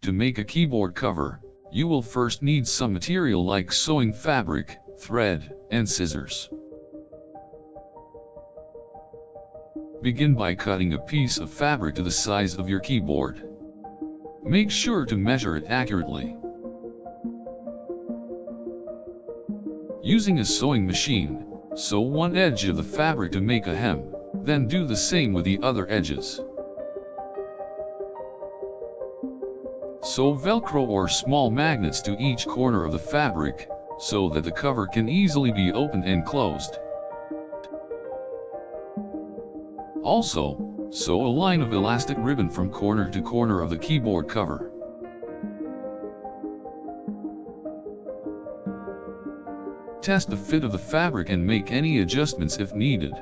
To make a keyboard cover, you will first need some material like sewing fabric, thread, and scissors. Begin by cutting a piece of fabric to the size of your keyboard. Make sure to measure it accurately. Using a sewing machine, sew one edge of the fabric to make a hem, then do the same with the other edges. Sew Velcro or small magnets to each corner of the fabric, so that the cover can easily be opened and closed. Also, sew a line of elastic ribbon from corner to corner of the keyboard cover. Test the fit of the fabric and make any adjustments if needed.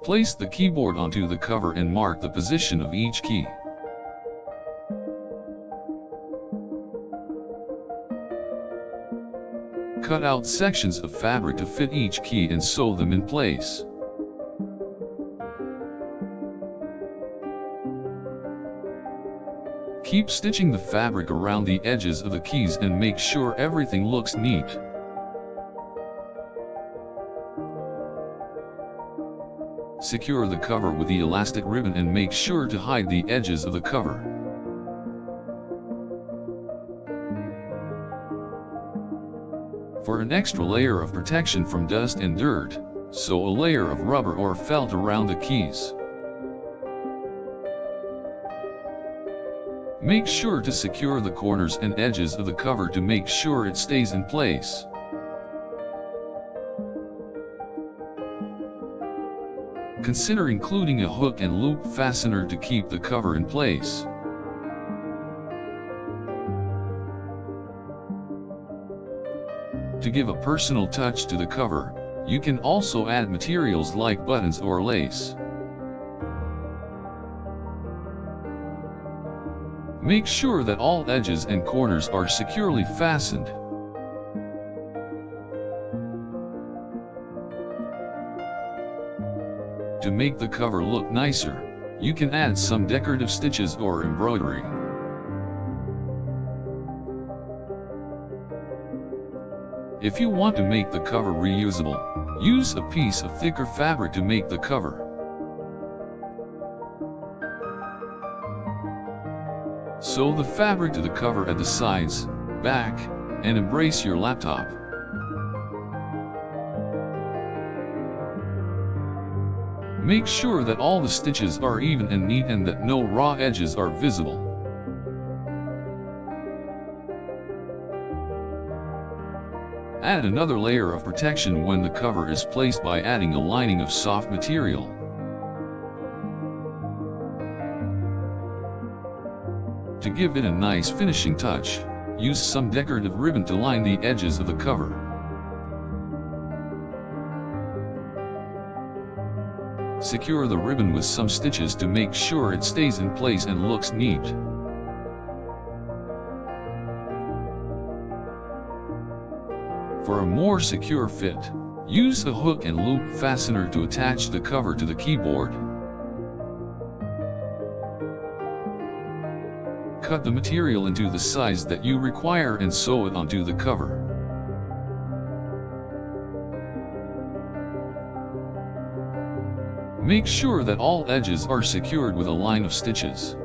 Place the keyboard onto the cover and mark the position of each key. Cut out sections of fabric to fit each key and sew them in place. Keep stitching the fabric around the edges of the keys and make sure everything looks neat. Secure the cover with the elastic ribbon and make sure to hide the edges of the cover. For an extra layer of protection from dust and dirt, sew a layer of rubber or felt around the keys. Make sure to secure the corners and edges of the cover to make sure it stays in place. Consider including a hook and loop fastener to keep the cover in place. To give a personal touch to the cover, you can also add materials like buttons or lace. Make sure that all edges and corners are securely fastened. To make the cover look nicer, you can add some decorative stitches or embroidery. If you want to make the cover reusable, use a piece of thicker fabric to make the cover. Sew the fabric to the cover at the sides, back, and embrace your laptop. Make sure that all the stitches are even and neat and that no raw edges are visible. Add another layer of protection when the cover is placed by adding a lining of soft material. To give it a nice finishing touch, use some decorative ribbon to line the edges of the cover. Secure the ribbon with some stitches to make sure it stays in place and looks neat. For a more secure fit, use a hook and loop fastener to attach the cover to the keyboard. Cut the material into the size that you require and sew it onto the cover. Make sure that all edges are secured with a line of stitches.